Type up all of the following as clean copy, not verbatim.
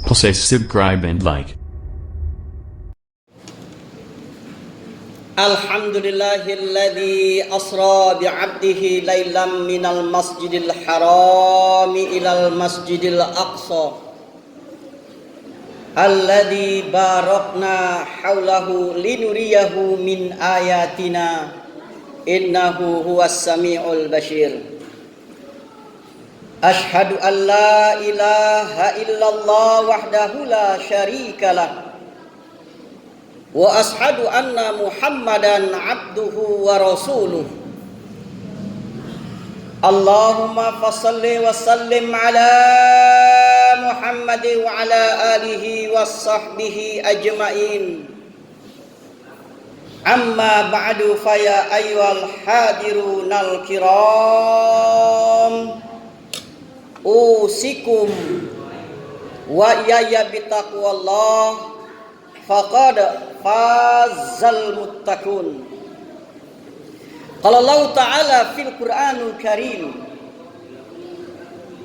Please subscribe and like. Alhamdulillahilladzi asra bi'abdihi laylan minal masjidil harami ilal masjidil aqsa alladzi barakna haulahu linuriyahu min ayatina innahu huwas samiul basir. Ashhadu an la ilaha illallah wahdahu la syarika lah wa ashhadu anna Muhammadan abduhu wa rasuluh. Allahumma fassalli wa sallim ala Muhammad wa ala alihi wa sahbihi ajma'in. Amma ba'du fa ya ayyuhal hadirunal kiram, usikum wa iyaya bitaqwallah faqad fazal muttaqun. Qala Allah Ta'ala fil Qur'anul Karim,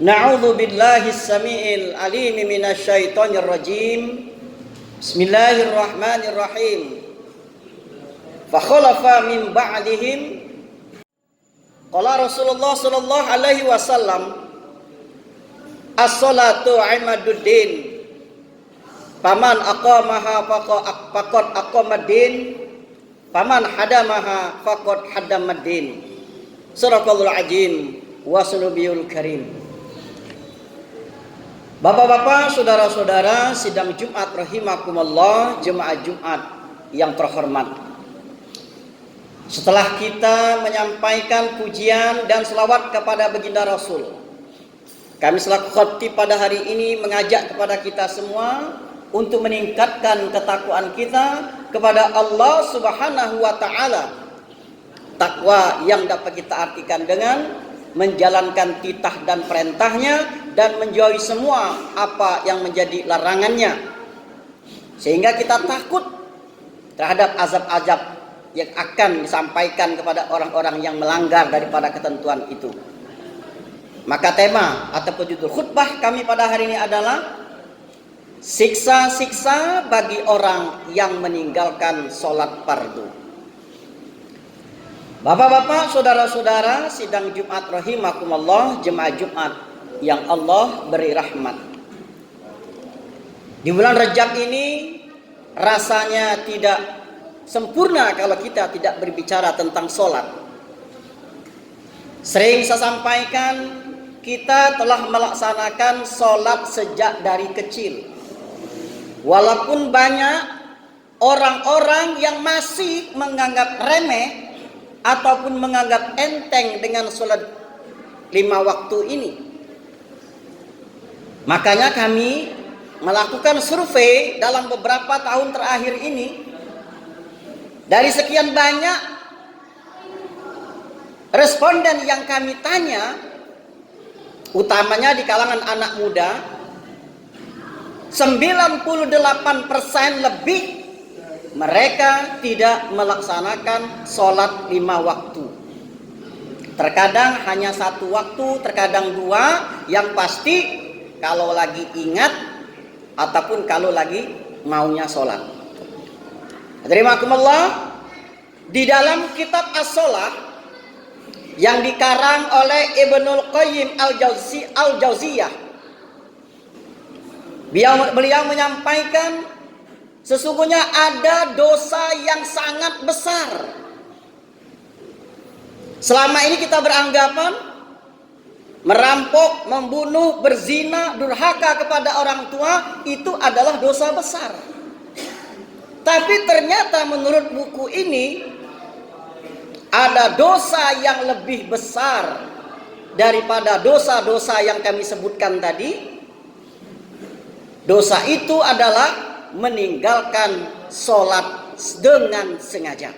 na'udzu billahi as-sami'il alim minasy syaithanir rajim. Bismillahirrahmanirrahim. Fa khalafa min ba'dihim, qala Rasulullah sallallahu alaihi wasallam, as-salatu imaduddin, paman aqamaha faqad aqamaddin, paman hadamaha faqad hadamaddin. Sadaqallahul azim wa sanabiyul karim. Bapak-bapak, saudara-saudara sidang Jumat rahimakumullah, jemaah Jumat yang terhormat. Setelah kita menyampaikan pujian dan selawat kepada baginda Rasul, kami selaku khatib pada hari ini mengajak kepada kita semua untuk meningkatkan ketakwaan kita kepada Allah Subhanahu wa Ta'ala. Takwa yang dapat kita artikan dengan menjalankan titah dan perintahnya dan menjauhi semua apa yang menjadi larangannya, sehingga kita takut terhadap azab-azab yang akan disampaikan kepada orang-orang yang melanggar daripada ketentuan itu. Maka tema ataupun judul khutbah kami pada hari ini adalah siksa-siksa bagi orang yang meninggalkan sholat fardu. Bapak-bapak, saudara-saudara sidang Jumat rahimakumullah, jemaah Jumat yang Allah beri rahmat. Di bulan Rajab ini rasanya tidak sempurna kalau kita tidak berbicara tentang sholat. Sering saya sampaikan, kita telah melaksanakan sholat sejak dari kecil. Walaupun banyak orang-orang yang masih menganggap remeh ataupun menganggap enteng dengan sholat 5 waktu ini. Makanya kami melakukan survei dalam beberapa tahun terakhir ini. Dari sekian banyak responden yang kami tanya, utamanya di kalangan anak muda, 98% lebih mereka tidak melaksanakan sholat 5 waktu. Terkadang hanya 1 waktu, terkadang 2, yang pasti kalau lagi ingat ataupun kalau lagi maunya sholat. Terimakumullah, di dalam kitab As-Shalah yang dikarang oleh Ibnul Qayyim Al-Jauziyah, beliau menyampaikan sesungguhnya ada dosa yang sangat besar. Selama ini kita beranggapan merampok, membunuh, berzina, durhaka kepada orang tua itu adalah dosa besar. Tapi ternyata menurut buku ini ada dosa yang lebih besar daripada dosa-dosa yang kami sebutkan tadi. Dosa itu adalah meninggalkan sholat dengan sengaja.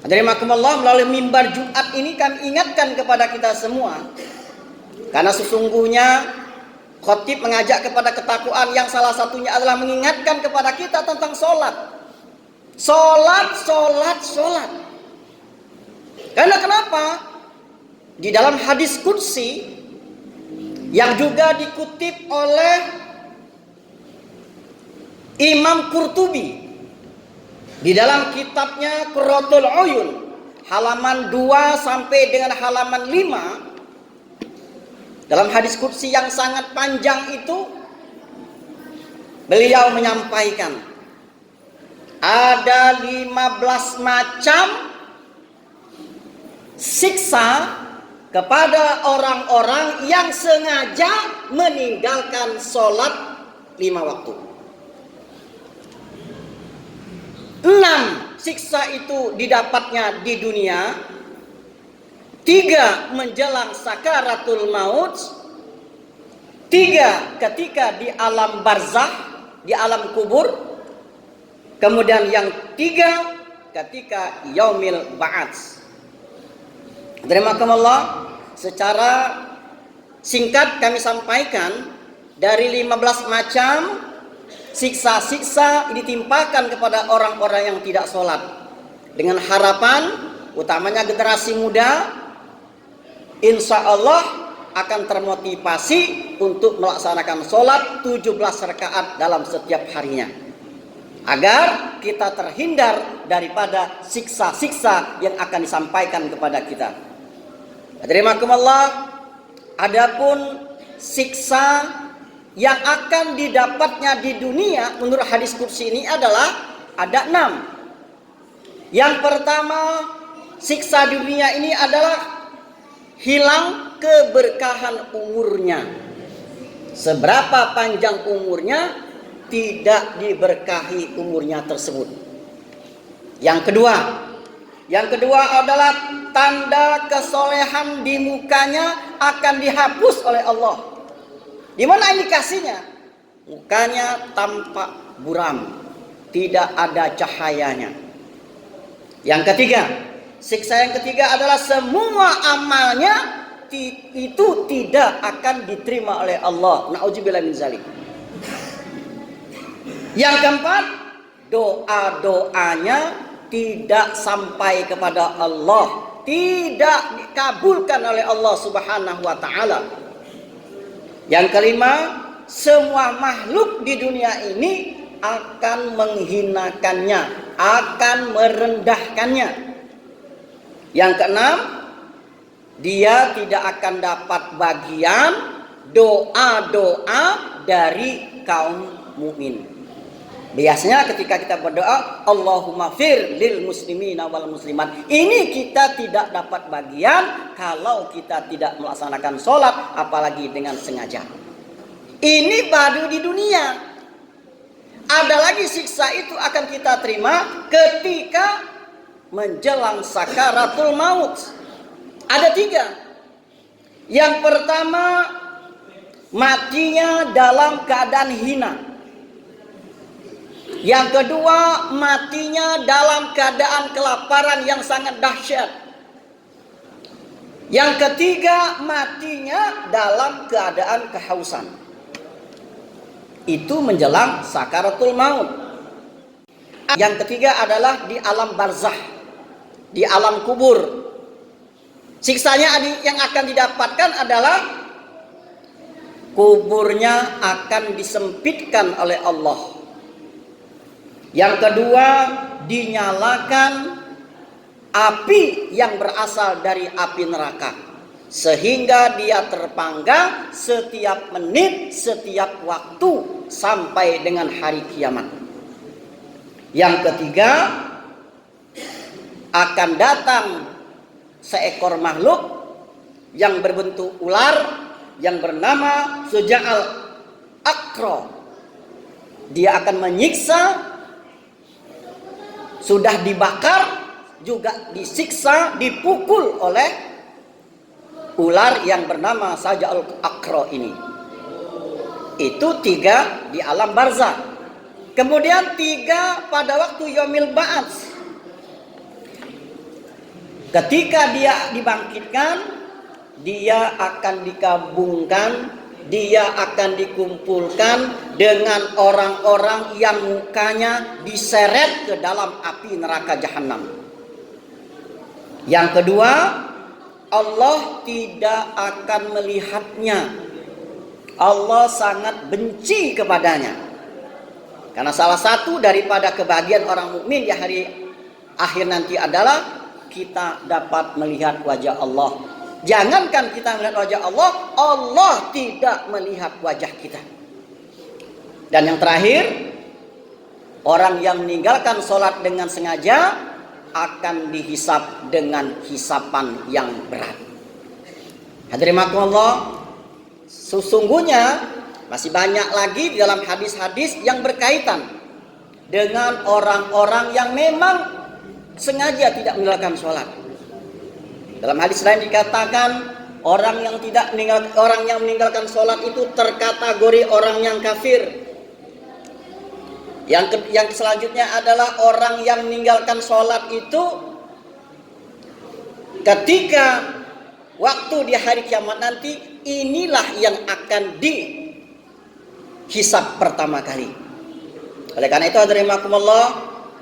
Terimakumullah, melalui mimbar Jumat ini kami ingatkan kepada kita semua, karena sesungguhnya khatib mengajak kepada ketakwaan yang salah satunya adalah mengingatkan kepada kita tentang sholat. Sholat. Karena kenapa? Di dalam hadis qudsi yang juga dikutip oleh Imam Qurtubi di dalam kitabnya Qurratul Uyun halaman 2 sampai dengan halaman 5, dalam hadis qudsi yang sangat panjang itu, beliau menyampaikan ada 15 macam siksa kepada orang-orang yang sengaja meninggalkan sholat 5 waktu. 6 siksa itu didapatnya di dunia, 3 menjelang sakaratul maut, 3 ketika di alam barzakh, di alam kubur, kemudian yang 3 ketika yaumil ba'ats. Terimakumullah, secara singkat kami sampaikan dari 15 macam siksa-siksa ditimpakan kepada orang-orang yang tidak sholat, dengan harapan utamanya generasi muda insya Allah akan termotivasi untuk melaksanakan sholat 17 rakaat dalam setiap harinya, agar kita terhindar daripada siksa-siksa yang akan disampaikan kepada kita. Terimakumullah, adapun siksa yang akan didapatnya di dunia menurut hadis qudsi ini adalah ada 6. Yang pertama, siksa di dunia ini adalah hilang keberkahan umurnya. Seberapa panjang umurnya, tidak diberkahi umurnya tersebut. Yang kedua adalah tanda kesolehan di mukanya akan dihapus oleh Allah. Di mana indikasinya? Mukanya tampak buram, tidak ada cahayanya. Yang ketiga, siksa yang ketiga adalah semua amalnya itu tidak akan diterima oleh Allah. Na'udzubillah min zalik. Yang keempat, doa-doanya tidak sampai kepada Allah, tidak dikabulkan oleh Allah Subhanahu wa taala. Yang kelima, semua makhluk di dunia ini akan menghinakannya, akan merendahkannya. Yang keenam, dia tidak akan dapat bagian doa-doa dari kaum mukmin. Biasanya ketika kita berdoa, Allahumma fir lil muslimina wal muslimat, ini kita tidak dapat bagian kalau kita tidak melaksanakan sholat, apalagi dengan sengaja. Ini baru di dunia. Ada lagi siksa itu akan kita terima ketika menjelang sakaratul maut. Ada 3. Yang pertama, matinya dalam keadaan hina. Yang kedua, matinya dalam keadaan kelaparan yang sangat dahsyat. Yang ketiga, matinya dalam keadaan kehausan. Itu menjelang sakaratul maut. Yang ketiga adalah di alam barzakh, di alam kubur. Siksanya yang akan didapatkan adalah kuburnya akan disempitkan oleh Allah. Yang kedua, dinyalakan api yang berasal dari api neraka, sehingga dia terpanggang setiap menit, setiap waktu sampai dengan hari kiamat. Yang ketiga, akan datang seekor makhluk yang berbentuk ular yang bernama Suja'al Aqra. Dia akan menyiksa, sudah dibakar, juga disiksa, dipukul oleh ular yang bernama Saja'al Aqra ini. Itu 3 di alam barzakh. Kemudian 3 pada waktu yaumil ba'ats. Ketika dia dibangkitkan, dia akan dikabungkan, dia akan dikumpulkan dengan orang-orang yang mukanya diseret ke dalam api neraka jahanam. Yang kedua, Allah tidak akan melihatnya. Allah sangat benci kepadanya. Karena salah satu daripada kebahagiaan orang mukmin di hari akhir nanti adalah kita dapat melihat wajah Allah. Jangankan kita melihat wajah Allah, Allah tidak melihat wajah kita. Dan yang terakhir, orang yang meninggalkan sholat dengan sengaja akan dihisap dengan hisapan yang berat. Hadirin Allah, sesungguhnya masih banyak lagi di dalam hadis-hadis yang berkaitan dengan orang-orang yang memang sengaja tidak meninggalkan sholat. Dalam hadis lain dikatakan orang yang meninggalkan sholat itu terkategori orang yang kafir. Yang selanjutnya adalah orang yang meninggalkan sholat itu ketika waktu di hari kiamat nanti, inilah yang akan dihisab pertama kali. Oleh karena itu hadirin rahimakumullah,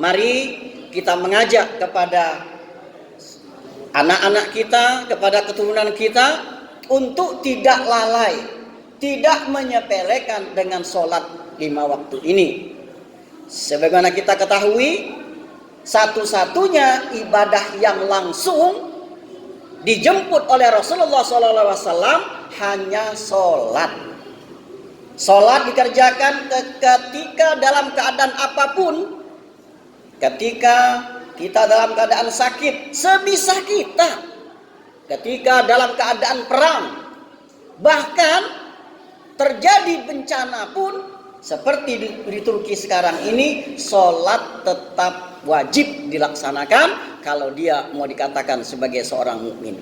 mari kita mengajak kepada anak-anak kita, kepada keturunan kita untuk tidak lalai, tidak menyepelekan dengan sholat 5 waktu ini. Sebagaimana kita ketahui, satu-satunya ibadah yang langsung dijemput oleh Rasulullah SAW hanya sholat. Sholat dikerjakan ketika dalam keadaan apapun. Ketika kita dalam keadaan sakit, sebisa kita. Ketika dalam keadaan perang, bahkan terjadi bencana pun, seperti di Turki sekarang ini, sholat tetap wajib dilaksanakan kalau dia mau dikatakan sebagai seorang mukmin.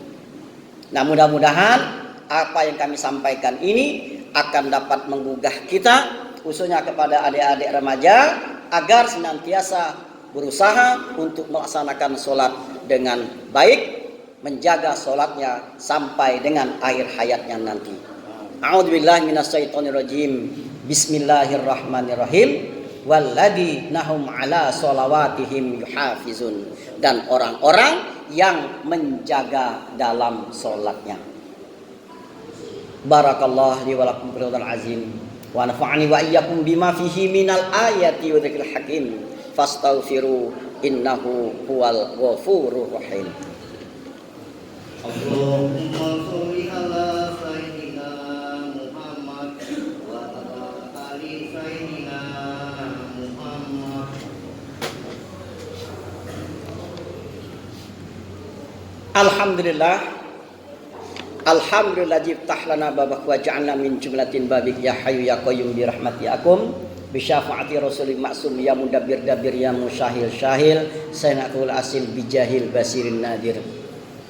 Nah, mudah-mudahan apa yang kami sampaikan ini akan dapat menggugah kita, khususnya kepada adik-adik remaja, agar senantiasa berusaha untuk melaksanakan sholat dengan baik, menjaga sholatnya sampai dengan akhir hayatnya nanti. A'udzubillahi minasyaitonirrajim. Bismillahirrahmanirrahim. Walladzi nahum ala sholawatihim yuhafizun. Dan orang-orang yang menjaga dalam sholatnya. Barakallahu li wa lakum fil Qur'anil azim. Wa nafa'ani wa iyyakum bima fihi minal ayati wa dzikril hakim. Fastaghfiru innahu huwal ghafurur rahim. Allahumma sholli ala sayyidina Muhammad wa ala ali sayyidina Muhammad. Alhamdulillah jiftah lana babak wa ja'alna min jumlatin babik ya hayyu ya qayyum bi rahmati akum. Bisyafaati Rasulil Maksum ya mudabbir dabir ya musyahil syahil sayyidul asil bijahil basirin nadir.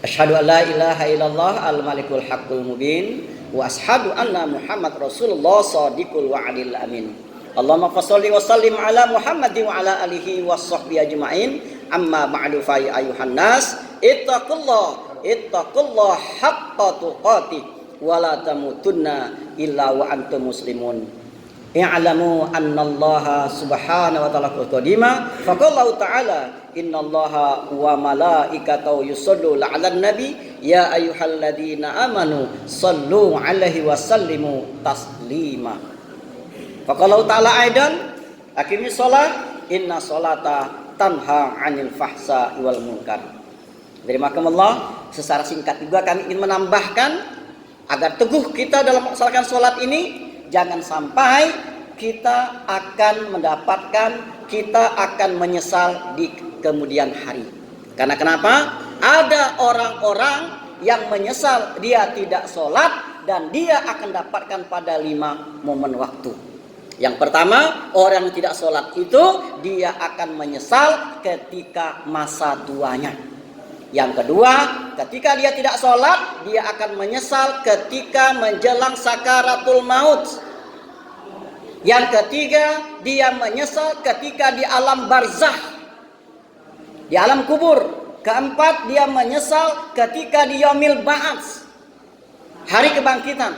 Asyhadu an la ilaha illallah al malikul haqqul mubin wa asyhadu anna Muhammad Rasulullah shadiqul wa'dil amin. Allahumma shalli wa sallim ala Muhammadin wa ala alihi washabbihi ajmain. Amma ba'du fa ayuhan nas ittaqullah haqqa tuqatih wa la tamutunna illa wa antum muslimun. I'lamu annallaha subhanahu wa ta'ala qadima faqallahu ta'ala innallaha wa malaikatahu yusholluna 'alan nabi ya ayyuhalladzina amanu shallu 'alaihi wa sallimu taslima. Faqallahu ta'ala aidan aqimis shalah inna sholata tanha 'anil fahsai wal munkar. Terimakumullah, secara singkat juga kami ingin menambahkan agar teguh kita dalam melaksanakan sholat ini. Jangan sampai kita akan menyesal di kemudian hari. Karena kenapa? Ada orang-orang yang menyesal dia tidak sholat dan dia akan dapatkan pada 5 momen waktu. Yang pertama, orang yang tidak sholat itu dia akan menyesal ketika masa tuanya. Yang kedua, ketika dia tidak sholat, dia akan menyesal ketika menjelang sakaratul maut. Yang ketiga, dia menyesal ketika di alam barzakh, di alam kubur. Keempat, dia menyesal ketika di yaumil ba'ats, hari kebangkitan.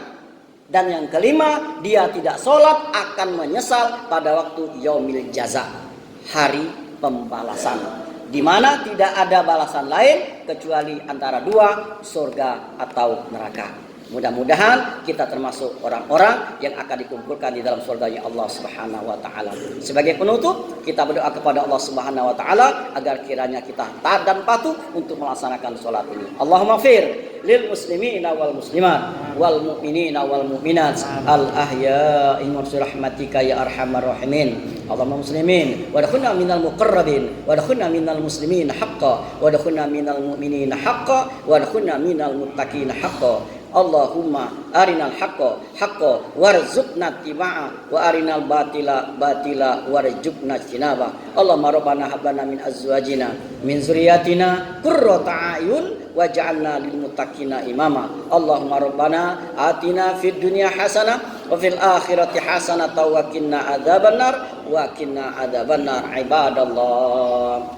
Dan yang kelima, dia tidak sholat akan menyesal pada waktu yaumil jaza, hari pembalasan, di mana tidak ada balasan lain kecuali antara 2, surga atau neraka. Mudah-mudahan kita termasuk orang-orang yang akan dikumpulkan di dalam surganya Allah Subhanahu wa taala. Sebagai penutup, kita berdoa kepada Allah Subhanahu wa taala agar kiranya kita taat dan patuh untuk melaksanakan salat ini. Allahumma fir lil muslimina wal muslimat wal mu'minina wal mu'minat al ahya'i wa rahmatika ya arhamar rahimin. Allahumma muslimin wa dakhulna minal muqarrabin wa dakhulna minal muslimin haqqan wa dakhulna minal mu'minina haqqan wa dakhulna minal muttaqina haqqan. Allahumma arinal haqqa haqqa warzuqna tibaa wa arinal batila batila warzuqna jinaba. Allahumma rabbana hab lana min azwajina min zurriyyatina qurrata a'yun waj'alna lil muttaqina imama. Allahumma rabbana atina fid dunya hasanah wa fil akhirati hasanah wa qina adzabannar wa qina adzabannar. Ibadallah,